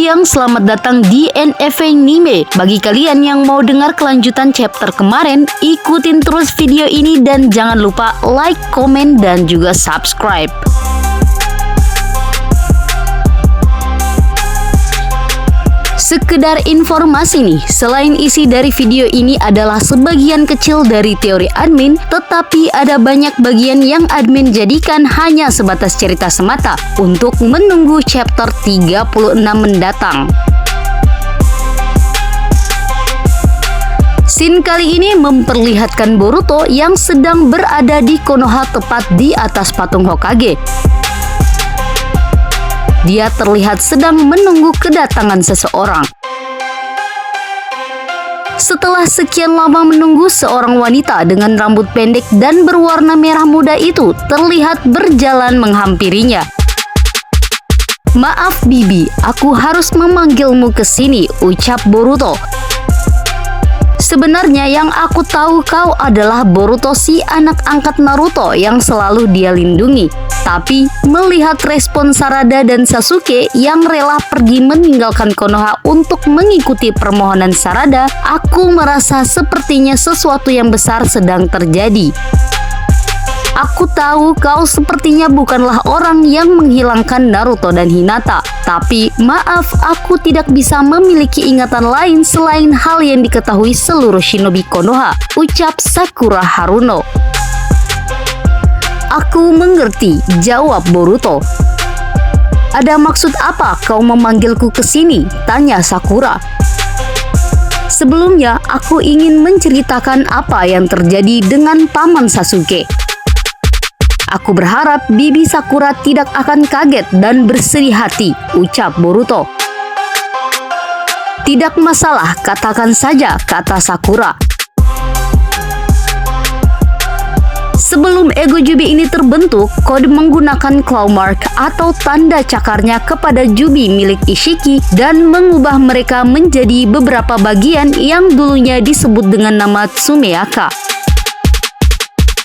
Sayang, selamat datang di NFA Anime. Bagi kalian yang mau dengar kelanjutan chapter kemarin, ikutin terus video ini dan jangan lupa like, komen, dan juga subscribe. Sekedar informasi nih, selain isi dari video ini adalah sebagian kecil dari teori admin, tetapi ada banyak bagian yang admin jadikan hanya sebatas cerita semata untuk menunggu chapter 36 mendatang. Scene kali ini memperlihatkan Boruto yang sedang berada di Konoha tepat di atas patung Hokage. Dia terlihat sedang menunggu kedatangan seseorang. Setelah sekian lama menunggu, seorang wanita dengan rambut pendek dan berwarna merah muda itu terlihat berjalan menghampirinya. "Maaf Bibi, aku harus memanggilmu ke sini," ucap Boruto. "Sebenarnya yang aku tahu kau adalah Boruto, si anak angkat Naruto yang selalu dia lindungi. Tapi melihat respon Sarada dan Sasuke yang rela pergi meninggalkan Konoha untuk mengikuti permohonan Sarada, aku merasa sepertinya sesuatu yang besar sedang terjadi. Aku tahu kau sepertinya bukanlah orang yang menghilangkan Naruto dan Hinata. Tapi maaf, aku tidak bisa memiliki ingatan lain selain hal yang diketahui seluruh shinobi Konoha," ucap Sakura Haruno. "Aku mengerti," jawab Boruto. "Ada maksud apa kau memanggilku ke sini?" tanya Sakura. "Sebelumnya, aku ingin menceritakan apa yang terjadi dengan Paman Sasuke. Aku berharap Bibi Sakura tidak akan kaget dan bersedih hati," ucap Boruto. "Tidak masalah, katakan saja," kata Sakura. Sebelum Ego Jubi ini terbentuk, Kode menggunakan claw mark atau tanda cakarnya kepada Jubi milik Ishiki dan mengubah mereka menjadi beberapa bagian yang dulunya disebut dengan nama Tsumeaka.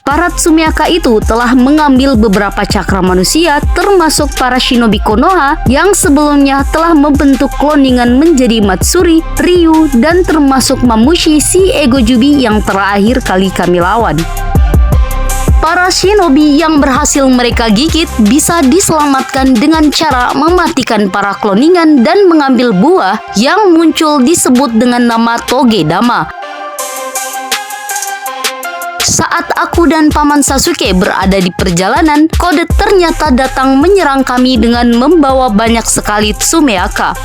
Para Tsumeaka itu telah mengambil beberapa cakra manusia, termasuk para shinobi Konoha yang sebelumnya telah membentuk kloningan menjadi Matsuri, Ryu, dan termasuk Mamushi, si Ego Jubi yang terakhir kali kami lawan. Para shinobi yang berhasil mereka gigit bisa diselamatkan dengan cara mematikan para kloningan dan mengambil buah yang muncul disebut dengan nama Togedama. Saat aku dan Paman Sasuke berada di perjalanan, Kode ternyata datang menyerang kami dengan membawa banyak sekali Tsumeaka.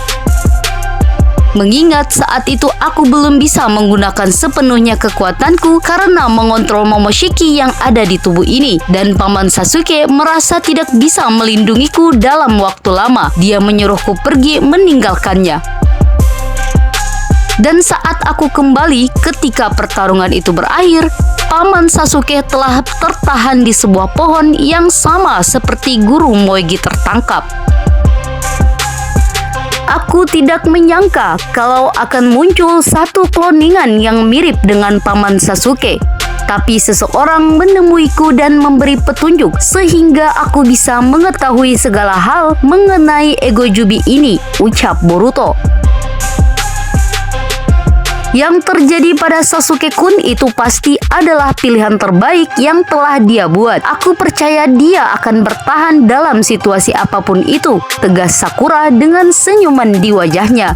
Mengingat saat itu aku belum bisa menggunakan sepenuhnya kekuatanku karena mengontrol Momoshiki yang ada di tubuh ini, dan Paman Sasuke merasa tidak bisa melindungiku dalam waktu lama. Dia menyuruhku pergi meninggalkannya. Dan saat aku kembali ketika pertarungan itu berakhir, Paman Sasuke telah tertahan di sebuah pohon yang sama seperti Guru Moegi tertangkap. Aku tidak menyangka kalau akan muncul satu kloningan yang mirip dengan Paman Sasuke. Tapi seseorang menemuiku dan memberi petunjuk sehingga aku bisa mengetahui segala hal mengenai Ego Jubi ini, ucap Boruto. Yang terjadi pada Sasuke-kun itu pasti adalah pilihan terbaik yang telah dia buat. Aku percaya dia akan bertahan dalam situasi apapun itu, tegas Sakura dengan senyuman di wajahnya.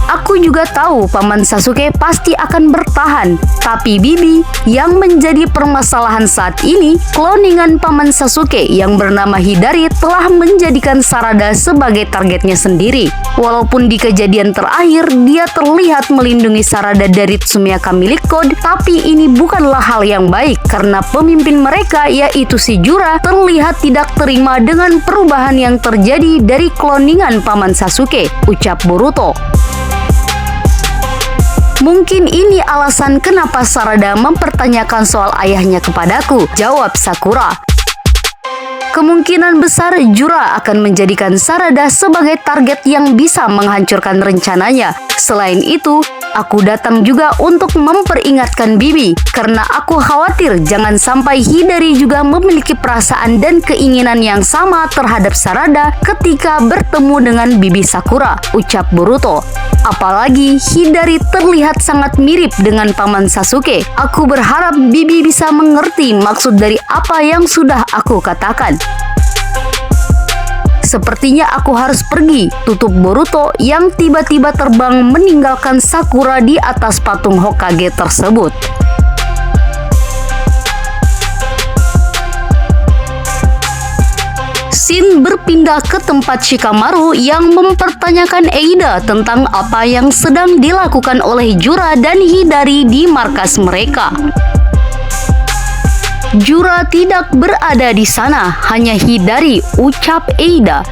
Aku juga tahu Paman Sasuke pasti akan bertahan, tapi Bibi, yang menjadi permasalahan saat ini, kloningan Paman Sasuke yang bernama Hidari telah menjadikan Sarada sebagai targetnya sendiri. Walaupun di kejadian terakhir dia terlihat melindungi Sarada dari Tsumeaka milik Kode, tapi ini bukanlah hal yang baik karena pemimpin mereka yaitu si Jura terlihat tidak terima dengan perubahan yang terjadi dari kloningan Paman Sasuke, ucap Boruto. Mungkin ini alasan kenapa Sarada mempertanyakan soal ayahnya kepadaku, jawab Sakura. Kemungkinan besar Jura akan menjadikan Sarada sebagai target yang bisa menghancurkan rencananya. Selain itu, aku datang juga untuk memperingatkan Bibi karena aku khawatir jangan sampai Hidari juga memiliki perasaan dan keinginan yang sama terhadap Sarada ketika bertemu dengan Bibi Sakura, ucap Boruto. Apalagi Hidari terlihat sangat mirip dengan paman Sasuke. Aku berharap Bibi bisa mengerti maksud dari apa yang sudah aku katakan. Sepertinya aku harus pergi, tutup Boruto yang tiba-tiba terbang meninggalkan Sakura di atas patung Hokage tersebut. Scene berpindah ke tempat Shikamaru yang mempertanyakan Eida tentang apa yang sedang dilakukan oleh Jura dan Hidari di markas mereka. Jura tidak berada di sana, hanya Hidari, ucap Eida.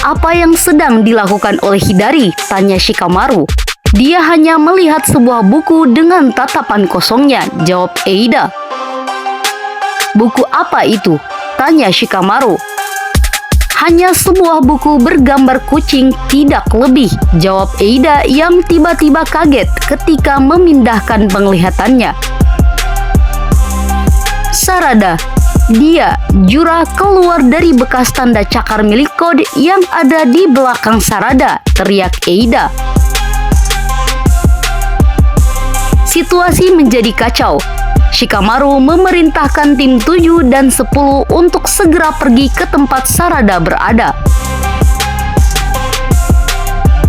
Apa yang sedang dilakukan oleh Hidari? Tanya Shikamaru. Dia hanya melihat sebuah buku dengan tatapan kosongnya, jawab Eida. Buku apa itu? Tanya Shikamaru. Hanya sebuah buku bergambar kucing, tidak lebih, jawab Eida yang tiba-tiba kaget ketika memindahkan penglihatannya. Sarada. Dia, Jura, keluar dari bekas tanda cakar milik kode yang ada di belakang Sarada, teriak Eida. Situasi menjadi kacau. Shikamaru memerintahkan tim 7 dan 10 untuk segera pergi ke tempat Sarada berada.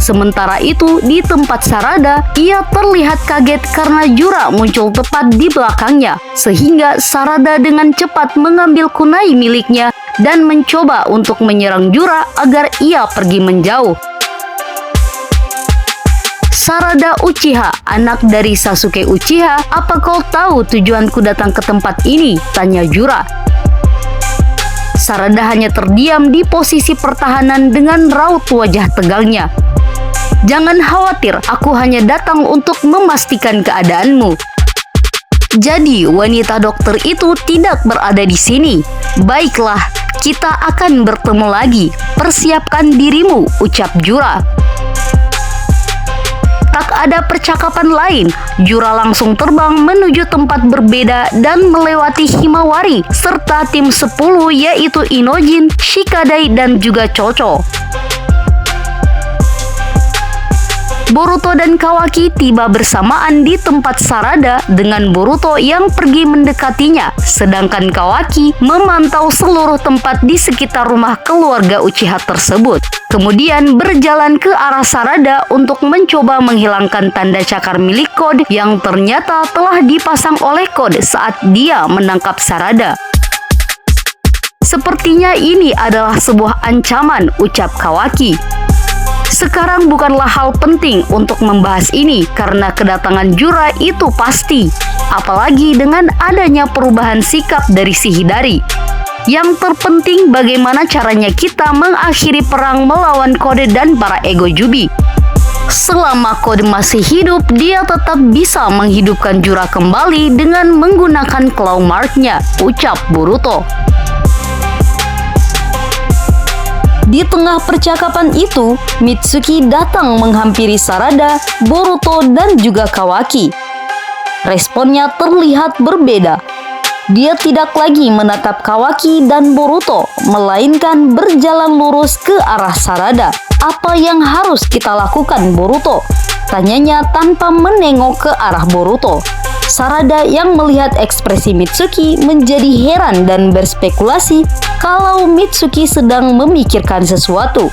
Sementara itu, di tempat Sarada, ia terlihat kaget karena Jura muncul tepat di belakangnya, sehingga Sarada dengan cepat mengambil kunai miliknya dan mencoba untuk menyerang Jura agar ia pergi menjauh. Sarada Uchiha, anak dari Sasuke Uchiha, apa kau tahu tujuanku datang ke tempat ini? Tanya Jura. Sarada hanya terdiam di posisi pertahanan dengan raut wajah tegangnya. Jangan khawatir, aku hanya datang untuk memastikan keadaanmu. Jadi, wanita dokter itu tidak berada di sini. Baiklah, kita akan bertemu lagi. Persiapkan dirimu, ucap Jura. Tak ada percakapan lain, Jura langsung terbang menuju tempat berbeda dan melewati Himawari serta tim 10 yaitu Inojin, Shikadai, dan juga Chocho. Boruto dan Kawaki tiba bersamaan di tempat Sarada dengan Boruto yang pergi mendekatinya, sedangkan Kawaki memantau seluruh tempat di sekitar rumah keluarga Uchiha tersebut. Kemudian berjalan ke arah Sarada untuk mencoba menghilangkan tanda cakar milik kode yang ternyata telah dipasang oleh kode saat dia menangkap Sarada. Sepertinya ini adalah sebuah ancaman, ucap Kawaki. Sekarang bukanlah hal penting untuk membahas ini karena kedatangan Jura itu pasti, apalagi dengan adanya perubahan sikap dari si Hidari. Yang terpenting bagaimana caranya kita mengakhiri perang melawan Kode dan para ego Jubi. Selama Kode masih hidup, dia tetap bisa menghidupkan Jura kembali dengan menggunakan claw mark-nya, ucap Boruto. Di tengah percakapan itu, Mitsuki datang menghampiri Sarada, Boruto, dan juga Kawaki. Responnya terlihat berbeda. Dia tidak lagi menatap Kawaki dan Boruto, melainkan berjalan lurus ke arah Sarada. Apa yang harus kita lakukan, Boruto? Tanyanya tanpa menengok ke arah Boruto. Sarada yang melihat ekspresi Mitsuki menjadi heran dan berspekulasi kalau Mitsuki sedang memikirkan sesuatu.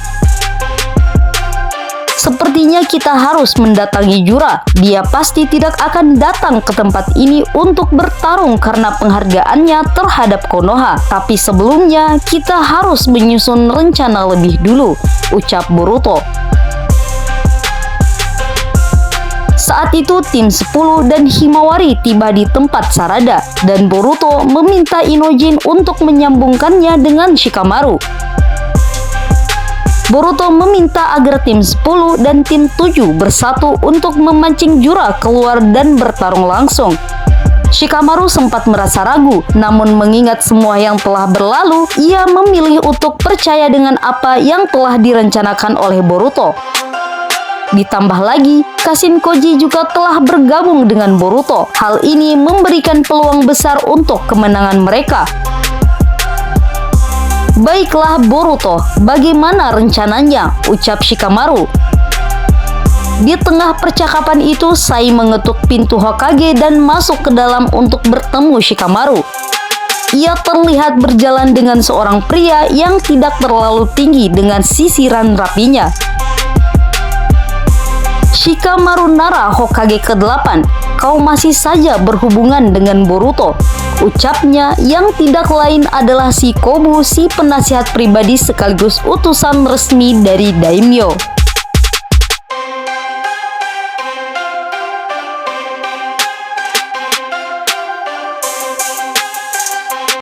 Sepertinya kita harus mendatangi Jura. Dia pasti tidak akan datang ke tempat ini untuk bertarung karena penghargaannya terhadap Konoha. Tapi sebelumnya kita harus menyusun rencana lebih dulu, ucap Boruto. Saat itu tim 10 dan Himawari tiba di tempat Sarada dan Boruto meminta Inojin untuk menyambungkannya dengan Shikamaru. Boruto meminta agar tim 10 dan tim 7 bersatu untuk memancing Jura keluar dan bertarung langsung. Shikamaru sempat merasa ragu, namun mengingat semua yang telah berlalu, ia memilih untuk percaya dengan apa yang telah direncanakan oleh Boruto. Ditambah lagi, Kashin Koji juga telah bergabung dengan Boruto. Hal ini memberikan peluang besar untuk kemenangan mereka. "Baiklah Boruto, bagaimana rencananya?" ucap Shikamaru. Di tengah percakapan itu, Sai mengetuk pintu Hokage dan masuk ke dalam untuk bertemu Shikamaru. Ia terlihat berjalan dengan seorang pria yang tidak terlalu tinggi dengan sisiran rapinya. "Shikamaru Nara, Hokage ke-8, kau masih saja berhubungan dengan Boruto," ucapnya, yang tidak lain adalah si Kobu, si penasihat pribadi sekaligus utusan resmi dari Daimyo.